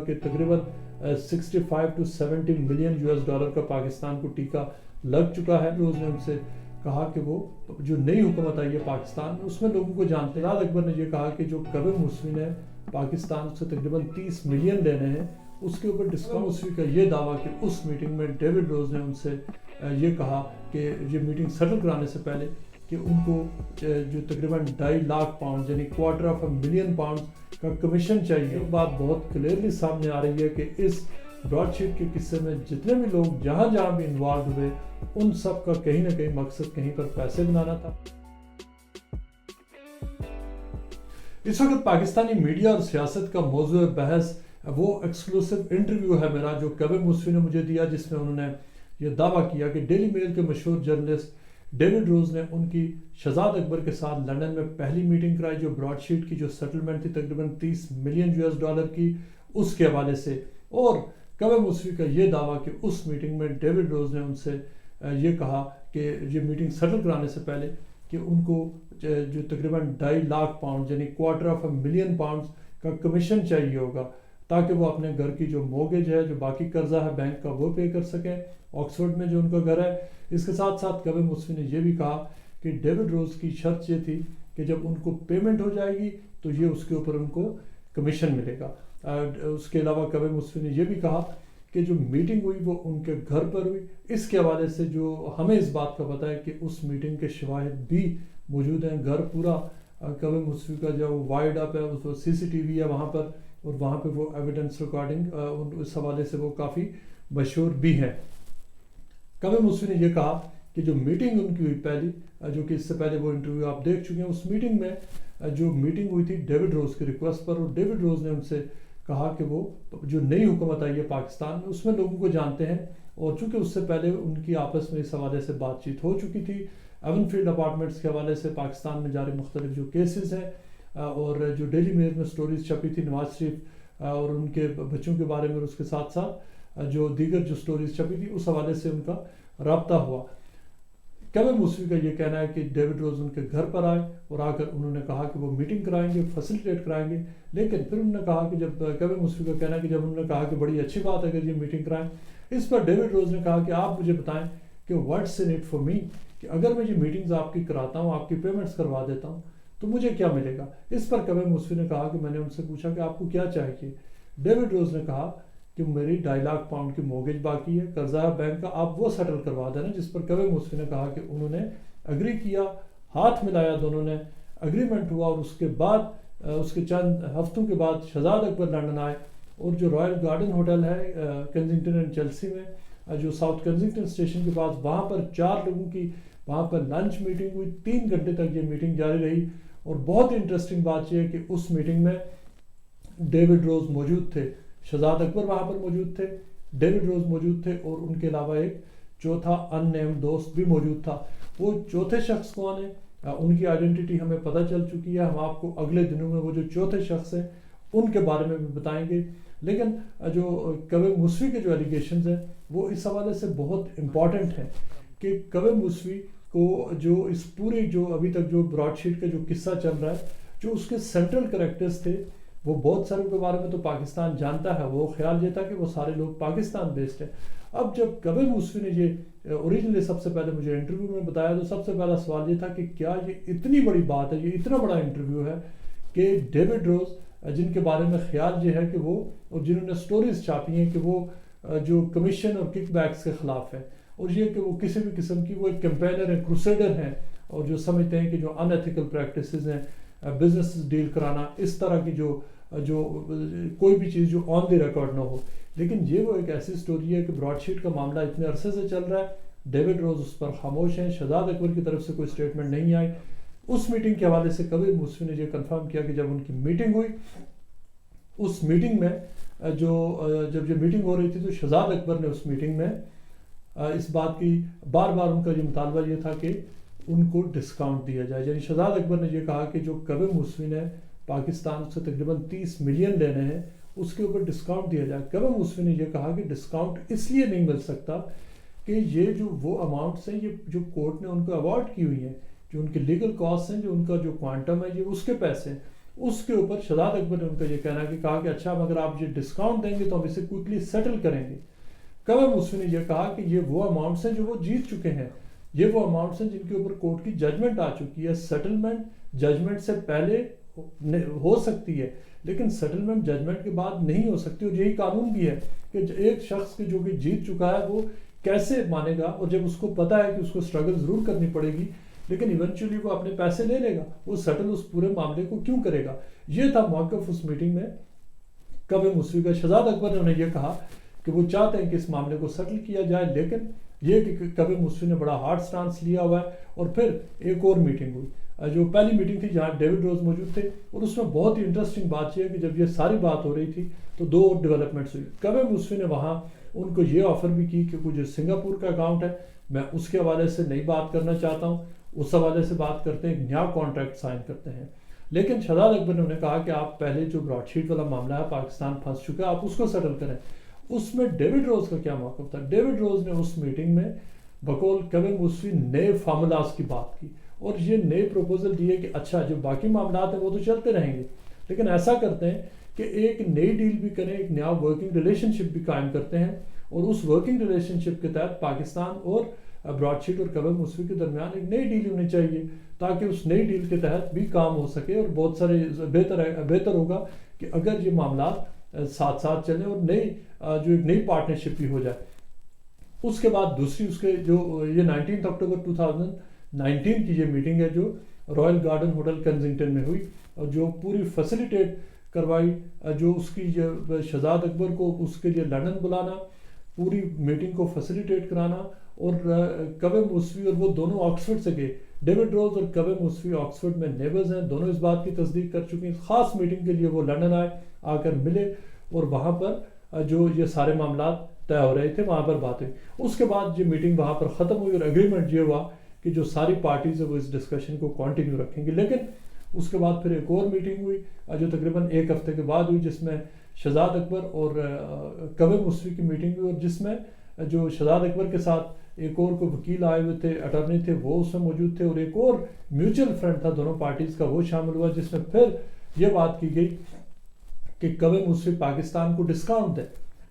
کہ تقریباً 65 to 70 million US dollar کا پاکستان کو ٹیکہ لگ چکا ہے۔ روز نے ان سے کہا کہ وہ جو نئی حکومت آئی ہے پاکستان میں اس میں لوگوں کو جانتے ہیں۔ اکبر نے یہ کہا کہ جو کوے موسوی نے پاکستان سے تقریباً 30 ملین لینے ہیں اس کے اوپر ڈسکاؤنٹ۔ موسوی کا یہ دعویٰ کہ اس میٹنگ میں ڈیوڈ روز نے ان سے یہ کہا کہ یہ میٹنگ سیٹل کرانے سے پہلے کہ ان کو جو تقریباً 2.5 لاکھ پاؤنڈ یعنی £250,000 کا کمیشن چاہیے۔ بات بہت کلیئرلی سامنے آ رہی ہے کہ اس براڈ شیٹ کے قصے میں جتنے بھی لوگ جہاں بھی انوالو ہوئے ان سب کا کہیں نہ کہیں مقصد کہیں پر پیسے بنانا تھا۔ اس وقت پاکستانی میڈیا اور سیاست کا موضوع بحث وہ ایکسکلوسیو انٹرویو ہے میرا جو کوے موسوی نے مجھے دیا، جس میں انہوں نے یہ دعویٰ کیا کہ ڈیلی میل کے مشہور جرنلسٹ ڈیوڈ روز نے ان کی شہزاد اکبر کے ساتھ لندن میں پہلی میٹنگ کرائی جو براڈ شیٹ کی جو سیٹلمنٹ تھی تقریباً 30 ملین US ڈالر کی، اس کے حوالے سے۔ اور کوے موسوی کا یہ دعویٰ کہ اس میٹنگ میں ڈیوڈ روز نے ان سے یہ کہا کہ یہ میٹنگ سیٹل کرانے سے پہلے کہ ان کو جو تقریباً 2.5 لاکھ پاؤنڈ یعنی £250,000 کا کمیشن چاہیے ہوگا تاکہ وہ اپنے گھر کی جو موگیج ہے، جو باقی قرضہ ہے بینک کا، وہ پے کر سکیں آکسفورڈ میں جو ان کا گھر ہے۔ اس کے ساتھ ساتھ کوے موسوی نے یہ بھی کہا کہ ڈیوڈ روز کی شرط یہ تھی کہ جب ان کو پیمنٹ ہو جائے گی تو یہ اس کے اوپر ان کو کمیشن ملے گا۔ اس کے علاوہ کوے موسوی نے یہ بھی کہا کہ جو میٹنگ ہوئی وہ ان کے گھر پر ہوئی۔ اس کے حوالے سے جو ہمیں اس بات کا پتہ ہے کہ اس میٹنگ کے شواہد بھی موجود ہیں، گھر پورا کوے موسوی کا جو وائڈ اپ ہے اس CCTV ہے وہاں پر، اور وہاں پہ وہ ایویڈنس ریکارڈنگ اس حوالے سے وہ کافی مشہور بھی ہے۔ کوے موسوی نے یہ کہا کہ جو میٹنگ ان کی ہوئی پہلی، جو کہ اس سے پہلے وہ انٹرویو آپ دیکھ چکے ہیں، اس میٹنگ میں جو میٹنگ ہوئی تھی ڈیوڈ روز کی ریکویسٹ پر، اور ڈیوڈ روز نے ان سے کہا کہ وہ جو نئی حکومت آئی ہے پاکستان میں اس میں لوگوں کو جانتے ہیں، اور چونکہ اس سے پہلے ان کی آپس میں اس حوالے سے بات چیت ہو چکی تھی ایون فیلڈ اپارٹمنٹس کے حوالے سے، پاکستان میں جاری مختلف جو کیسز ہیں، اور جو ڈیلی میل میں سٹوریز چھپی تھی نواز شریف اور ان کے بچوں کے بارے میں، اور اس کے ساتھ ساتھ جو دیگر جو سٹوریز چھپی تھی اس حوالے سے ان کا رابطہ ہوا۔ کوے موسوی کا یہ کہنا ہے کہ ڈیوڈ روز ان کے گھر پر آئے اور آ کر انہوں نے کہا کہ وہ میٹنگ کرائیں گے، فیسیلیٹیٹ کرائیں گے، لیکن پھر انہوں نے کہا کہ جب کوے موسوی کا کہنا ہے کہ جب انہوں نے کہا کہ بڑی اچھی بات ہے اگر یہ میٹنگ کرائیں، اس پر ڈیوڈ روز نے کہا کہ آپ مجھے بتائیں کہ what's in it for me, کہ اگر میں یہ میٹنگز آپ کی کراتا ہوں، آپ کی پیمنٹس کروا دیتا ہوں تو مجھے کیا ملے گا؟ اس پر کوے موسوی نے کہا کہ میں نے ان سے پوچھا کہ آپ کو کیا چاہیے؟ ڈیوڈ روز نے کہا کہ میری 2.5 لاکھ پاؤنڈ کی موگیج باقی ہے، قرضہ ہے بینک کا، آپ وہ سیٹل کروا دینا۔ جس پر کوے موسوی نے کہا کہ انہوں نے اگری کیا، ہاتھ ملایا دونوں نے، اگریمنٹ ہوا، اور اس کے بعد اس کے چند ہفتوں کے بعد شہزاد اکبر لندن آئے، اور جو رائل گارڈن ہوٹل ہے کنزنگٹن اینڈ چیلسی میں جو ساؤتھ کنزنگٹن اسٹیشن کے پاس، وہاں پر 4 لوگوں کی وہاں پر لنچ میٹنگ ہوئی، 3 گھنٹے تک یہ میٹنگ جاری رہی۔ اور بہت انٹرسٹنگ بات یہ ہے کہ اس میٹنگ میں ڈیوڈ روز موجود تھے، شہزاد اکبر وہاں پر موجود تھے، ڈیوڈ روز موجود تھے، اور ان کے علاوہ ایک چوتھا ان نیم دوست بھی موجود تھا۔ وہ چوتھے شخص کون ہے؟ ان کی آئیڈینٹی ہمیں پتہ چل چکی ہے، ہم آپ کو اگلے دنوں میں وہ جو چوتھے شخص ہیں ان کے بارے میں بھی بتائیں گے۔ لیکن جو کوے موسوی کے جو ایلیگیشنز ہیں وہ اس حوالے سے بہت امپورٹنٹ ہیں کہ کوے موسوی کو جو اس پوری جو ابھی تک جو براڈ شیٹ کا جو قصہ چل رہا ہے، جو اس کے سینٹرل کریکٹرز تھے، وہ بہت سارے کے بارے میں تو پاکستان جانتا ہے، وہ خیال یہ تھا کہ وہ سارے لوگ پاکستان بیسڈ ہیں۔ اب جب کوے موسوی نے یہ اوریجنلی سب سے پہلے مجھے انٹرویو میں بتایا تو سب سے پہلا سوال یہ تھا کہ کیا یہ اتنی بڑی بات ہے، یہ اتنا بڑا انٹرویو ہے کہ ڈیوڈ روز جن کے بارے میں خیال یہ ہے کہ وہ، اور جنہوں نے سٹوریز چھاپی ہیں کہ وہ جو کمیشن اور کک بیکس کے خلاف ہے، اور یہ کہ وہ کسی بھی قسم کی وہ ایک کیمپینر ہیں، کروسیڈر ہیں، اور جو سمجھتے ہیں کہ جو ان ایتھیکل پریکٹسز ہیں، بزنس ڈیل کرانا، اس طرح کی جو کوئی بھی چیز جو آن دی ریکارڈ نہ ہو۔ لیکن یہ وہ ایک ایسی سٹوری ہے کہ براڈ شیٹ کا معاملہ اتنے عرصے سے چل رہا ہے، ڈیوڈ روز اس پر خاموش ہیں، شہزاد اکبر کی طرف سے کوئی سٹیٹمنٹ نہیں آئی۔ اس میٹنگ کے حوالے سے کوے موسوی نے یہ کنفرم کیا کہ جب ان کی میٹنگ ہوئی، اس میٹنگ میں جب یہ میٹنگ ہو رہی تھی تو شہزاد اکبر نے اس میٹنگ میں اس بات کی بار بار ان کا یہ مطالبہ یہ تھا کہ ان کو ڈسکاؤنٹ دیا جائے، یعنی شہزاد اکبر نے یہ کہا کہ جو کوے موسوی نے پاکستان سے تقریباً 30 ملین لینے ہیں اس کے اوپر ڈسکاؤنٹ دیا جائے۔ کوے موسوی نے یہ کہا کہ ڈسکاؤنٹ اس لیے نہیں مل سکتا کہ یہ جو وہ اماؤنٹس ہیں، یہ جو کورٹ نے ان کو اوارڈ کی ہوئی ہیں، جو ان کے لیگل کاسٹ ہیں، جو ان کا جو کوانٹم ہے، یہ اس کے پیسے ہیں، اس کے اوپر شہزاد اکبر نے ان کا یہ کہنا کہ کہا کہ اچھا اگر آپ یہ ڈسکاؤنٹ دیں گے تو ہم اسے کوئکلی سیٹل کریں گے. کوے موسوی نے یہ کہا کہ یہ وہ اماؤنٹس ہیں جو وہ جیت چکے ہیں, یہ وہ اماؤنٹس ہیں جن کے اوپر کورٹ کی ججمنٹ آ چکی ہے. سیٹلمنٹ ججمنٹ سے پہلے ہو سکتی ہے لیکن سیٹلمنٹ ججمنٹ کے بعد نہیں ہو سکتی, اور یہی قانون بھی ہے کہ ایک شخص جو کہ جیت چکا ہے وہ کیسے مانے گا, اور جب اس کو پتا ہے کہ اس کو اسٹرگل ضرور کرنی پڑے گی لیکن ایونچولی وہ اپنے پیسے لے لے گا, وہ سیٹل اس پورے معاملے کو کیوں کرے گا. یہ تھا موقف اس میٹنگ میں کوے موسوی کا. شہزاد اکبر نے انہیں یہ کہا کہ وہ چاہتے ہیں کہ اس معاملے کو سیٹل کیا جائے, لیکن یہ کہ کوے موسوی نے بڑا ہارڈ سٹانس لیا ہوا ہے. اور پھر ایک اور میٹنگ ہوئی, جو پہلی میٹنگ تھی جہاں ڈیوڈ روز موجود تھے, اور اس میں بہت ہی انٹرسٹنگ بات یہ ہے کہ جب یہ ساری بات ہو رہی تھی تو دو اور ڈیولپمنٹس ہوئی. کوے موسوی نے وہاں ان کو یہ آفر بھی کی کہ جو سنگاپور کا اکاؤنٹ ہے میں اس کے حوالے سے نہیں بات کرنا چاہتا ہوں, اس حوالے سے بات کرتے ہیں, ایک نیا کانٹریکٹ سائن کرتے ہیں. لیکن شہزاد اکبر نے انہیں کہا کہ آپ پہلے جو براڈ شیٹ والا معاملہ ہے پاکستان پھنس چکا ہے, آپ اس کو سیٹل کریں. اس میں ڈیوڈ روز کا کیا موقف تھا؟ ڈیوڈ روز نے اس میٹنگ میں بقول کوے موسوی نئے فارمولاز کی بات کی اور یہ نئے پروپوزل دیے کہ اچھا جو باقی معاملات ہیں وہ تو چلتے رہیں گے لیکن ایسا کرتے ہیں کہ ایک نئی ڈیل بھی کریں, ایک نیا ورکنگ ریلیشن شپ بھی قائم کرتے ہیں, اور اس ورکنگ ریلیشن شپ کے تحت پاکستان اور براڈ شیٹ اور کوے موسوی کے درمیان ایک نئی ڈیل ہونی چاہیے تاکہ اس نئی ڈیل کے تحت بھی کام ہو سکے, اور بہت سارے بہتر ہوگا کہ اگر یہ معاملات ساتھ ساتھ چلیں اور نئی جو ایک نئی پارٹنرشپ بھی ہو جائے. اس کے بعد دوسری اس کے جو یہ 19 اکتوبر 2019 کی یہ میٹنگ ہے جو رائل گارڈن ہوٹل کنزنگٹن میں ہوئی, اور جو پوری فیسیلیٹیٹ کروائی, جو اس کی شہزاد اکبر کو اس کے لیے لندن بلانا, پوری میٹنگ کو فیسیلیٹیٹ کرانا, اور کوے موسوی اور وہ دونوں آکسفورڈ سے گئے. ڈیوڈ روز اور کوے موسوی آکسفورڈ میں نیبرز ہیں, دونوں اس بات کی تصدیق کر چکے ہیں. خاص میٹنگ کے لیے وہ لندن آئے, آ کر ملے, اور وہاں پر جو یہ سارے معاملات طے ہو رہے تھے وہاں پر بات ہوئی. اس کے بعد یہ میٹنگ وہاں پر ختم ہوئی اور اگریمنٹ یہ ہوا کہ جو ساری پارٹیز ہیں وہ اس ڈسکشن کو کنٹینیو رکھیں گے. لیکن اس کے بعد پھر ایک اور میٹنگ ہوئی جو تقریباً ایک ہفتے کے بعد ہوئی, جس میں شہزاد اکبر اور کوے موسوی کی میٹنگ ہوئی, اور جس میں جو شہزاد اکبر کے ساتھ ایک اور کو وکیل آئے ہوئے تھے, اٹارنی تھے, وہ اس میں موجود تھے, اور ایک اور میوچل فرینڈ تھا دونوں پارٹیز کا, وہ شامل ہوا, جس میں پھر یہ بات کی گئی کہ کوے موسوی پاکستان کو ڈسکاؤنٹ دے.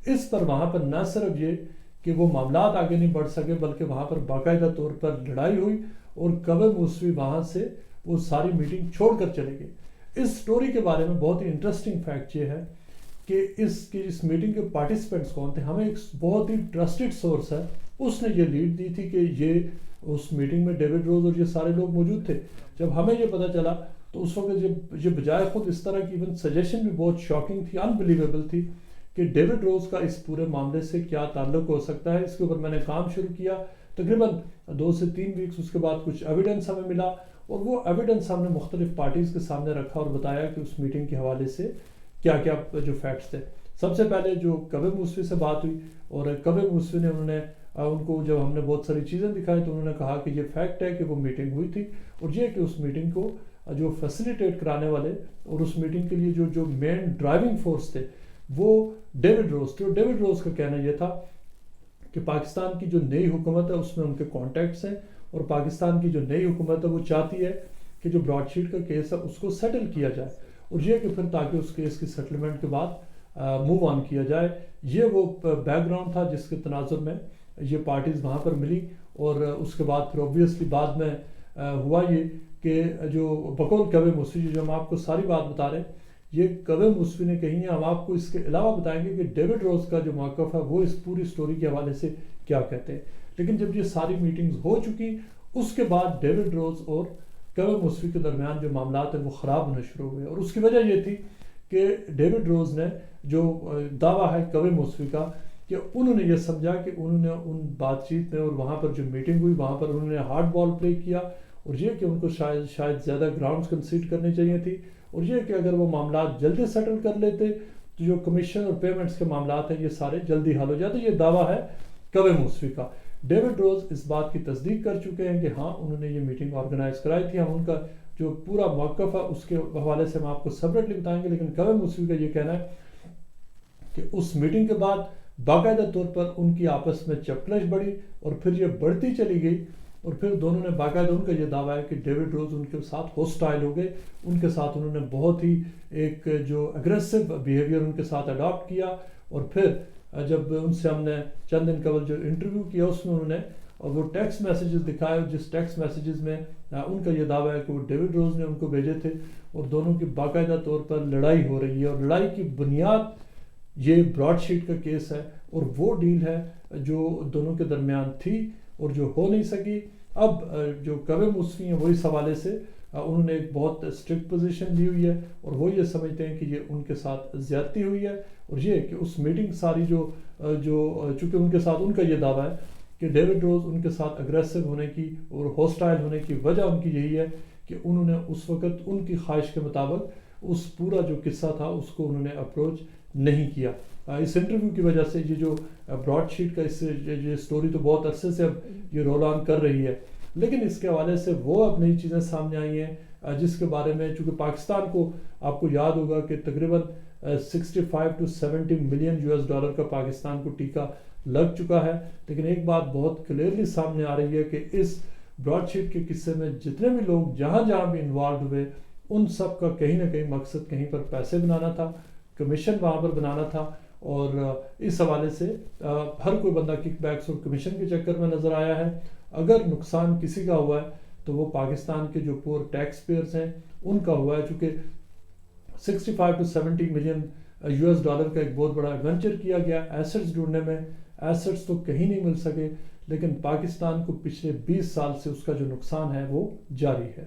اس پر وہاں پر نہ صرف یہ کہ وہ معاملات آگے نہیں بڑھ سکے بلکہ وہاں پر باقاعدہ طور پر لڑائی ہوئی, اور کوے موسوی وہاں سے وہ ساری میٹنگ چھوڑ کر چلے گئے. اس سٹوری کے بارے میں بہت ہی انٹرسٹنگ فیکٹ یہ ہے کہ اس میٹنگ کے پارٹیسپینٹس کون تھے. ہمیں ایک بہت ہی ٹرسٹڈ سورس ہے, اس نے یہ لیڈ دی تھی کہ یہ اس میٹنگ میں ڈیوڈ روز اور یہ سارے لوگ موجود تھے. جب ہمیں یہ پتہ چلا تو اس وقت یہ بجائے خود اس طرح کی ایون سجیشن بھی بہت شاکنگ تھی, انبلیویبل تھی کہ ڈیوڈ روز کا اس پورے معاملے سے کیا تعلق ہو سکتا ہے. اس کے اوپر میں نے کام شروع کیا, تقریباً 2 سے 3 ویکس. اس کے بعد کچھ ایویڈنس ہمیں ملا, اور وہ ایویڈنس ہم نے مختلف پارٹیز کے سامنے رکھا اور بتایا کہ اس میٹنگ کے حوالے سے کیا کیا جو فیکٹس تھے. سب سے پہلے جو کوے موسوی سے بات ہوئی, اور کوے موسوی نے ان کو جب ہم نے بہت ساری چیزیں دکھائی تو انہوں نے کہا کہ یہ فیکٹ ہے کہ وہ میٹنگ ہوئی تھی, اور یہ کہ اس میٹنگ کو جو فیسیلیٹیٹ کرانے والے اور اس میٹنگ کے لیے جو مین ڈرائیونگ فورس تھے وہ ڈیوڈ روز تھے. اور ڈیوڈ روز کا کہنا یہ تھا کہ پاکستان کی جو نئی حکومت ہے اس میں ان کے کانٹیکٹس ہیں, اور پاکستان کی جو نئی حکومت ہے وہ چاہتی ہے کہ جو براڈ شیٹ کا کیس ہے اس کو سیٹل کیا جائے, اور یہ کہ پھر تاکہ اس کیس کی سیٹلمنٹ کے بعد موو آن کیا جائے. یہ وہ بیک گراؤنڈ تھا جس کے تناظر میں یہ پارٹیز وہاں پر ملی. اور اس کے بعد پھر اوبویسلی بعد میں ہوا یہ کہ جو بقول کوے موسوی جو ہم آپ کو ساری بات بتا رہے ہیں, یہ کوے موسوی نے کہی ہے, ہم آپ کو اس کے علاوہ بتائیں گے کہ ڈیوڈ روز کا جو موقف ہے وہ اس پوری سٹوری کے حوالے سے کیا کہتے ہیں. لیکن جب یہ ساری میٹنگز ہو چکی اس کے بعد ڈیوڈ روز اور کوے موسوی کے درمیان جو معاملات ہیں وہ خراب ہونے شروع ہوئے, اور اس کی وجہ یہ تھی کہ ڈیوڈ روز نے جو دعویٰ ہے کوے موسوی کا کہ انہوں نے یہ سمجھا کہ انہوں نے ان بات چیت میں اور وہاں پر جو میٹنگ ہوئی وہاں پر انہوں نے ہارڈ بال پلے کیا, اور یہ کہ ان کو شاید زیادہ گراؤنڈز کنسیڈ کرنی چاہیے تھی, اور یہ کہ اگر وہ معاملات جلدی سیٹل کر لیتے تو جو کمیشن اور پیمنٹس کے معاملات ہیں یہ سارے جلدی حل ہو جاتے. یہ دعویٰ ہے کوے موسوی کا. ڈیوڈ روز اس بات کی تصدیق کر چکے ہیں کہ ہاں انہوں نے یہ میٹنگ آرگنائز کرائی تھی. ہم ان کا جو پورا موقف ہے اس کے حوالے سے ہم آپ کو سپریٹلی بتائیں گے, لیکن کوے موسوی کا یہ کہنا ہے کہ اس میٹنگ کے بعد باقاعدہ طور پر ان کی آپس میں چپکلش بڑھی, اور پھر یہ بڑھتی چلی گئی اور پھر دونوں نے باقاعدہ ان کا یہ دعویٰ ہے کہ ڈیوڈ روز ان کے ساتھ ہوسٹائل ہو گئے، ان کے ساتھ انہوں نے بہت ہی ایک جو اگریسو بیہیویئر ان کے ساتھ اڈاپٹ کیا، اور پھر جب ان سے ہم نے چند دن قبل جو انٹرویو کیا اس میں انہوں نے وہ ٹیکسٹ میسیجز دکھائے، جس ٹیکسٹ میسیجز میں ان کا یہ دعویٰ ہے کہ وہ ڈیوڈ روز نے ان کو بھیجے تھے، اور دونوں کی باقاعدہ طور پر لڑائی ہو رہی ہے، اور لڑائی کی بنیاد یہ براڈ شیٹ کا کیس ہے، اور وہ ڈیل ہے جو دونوں کے درمیان تھی اور جو ہو نہیں سکی۔ اب جو کوے موسوی ہیں وہ اس حوالے سے انہوں نے ایک بہت اسٹرکٹ پوزیشن لی ہوئی ہے، اور وہ یہ سمجھتے ہیں کہ یہ ان کے ساتھ زیادتی ہوئی ہے، اور یہ کہ اس میٹنگ ساری جو چونکہ ان کے ساتھ ان کا یہ دعویٰ ہے کہ ڈیوڈ روز ان کے ساتھ اگریسو ہونے کی اور ہوسٹائل ہونے کی وجہ ان کی یہی ہے کہ انہوں نے اس وقت ان کی خواہش کے مطابق اس پورا جو قصہ تھا اس کو انہوں نے اپروچ نہیں کیا۔ اس انٹرویو کی وجہ سے یہ جو براڈ شیٹ کا یہ سٹوری تو بہت عرصے سے اب یہ رول آن کر رہی ہے، لیکن اس کے حوالے سے وہ اب نئی چیزیں سامنے آئی ہیں جس کے بارے میں چونکہ پاکستان کو آپ کو یاد ہوگا کہ تقریباً 65 to 70 ملین $US کا پاکستان کو ٹیکہ لگ چکا ہے، لیکن ایک بات بہت کلیئرلی سامنے آ رہی ہے کہ اس براڈ شیٹ کے قصے میں جتنے بھی لوگ جہاں جہاں بھی انوالوڈ ہوئے ان سب کا کہیں نہ کہیں مقصد کہیں پر پیسے بنانا تھا، کمیشن وہاں پر بنانا تھا، اور اس حوالے سے ہر کوئی بندہ کک بیکس اور کمیشن کے چکر میں نظر آیا ہے۔ اگر نقصان کسی کا ہوا ہے تو وہ پاکستان کے جو پور ٹیکس پیئرز ہیں ان کا ہوا ہے، چونکہ 65 to 70 ملین $US کا ایک بہت بڑا ایڈونچر کیا گیا ایسٹس ڈھونڈنے میں، ایسٹس تو کہیں نہیں مل سکے، لیکن پاکستان کو پچھلے 20 سال سے اس کا جو نقصان ہے وہ جاری ہے۔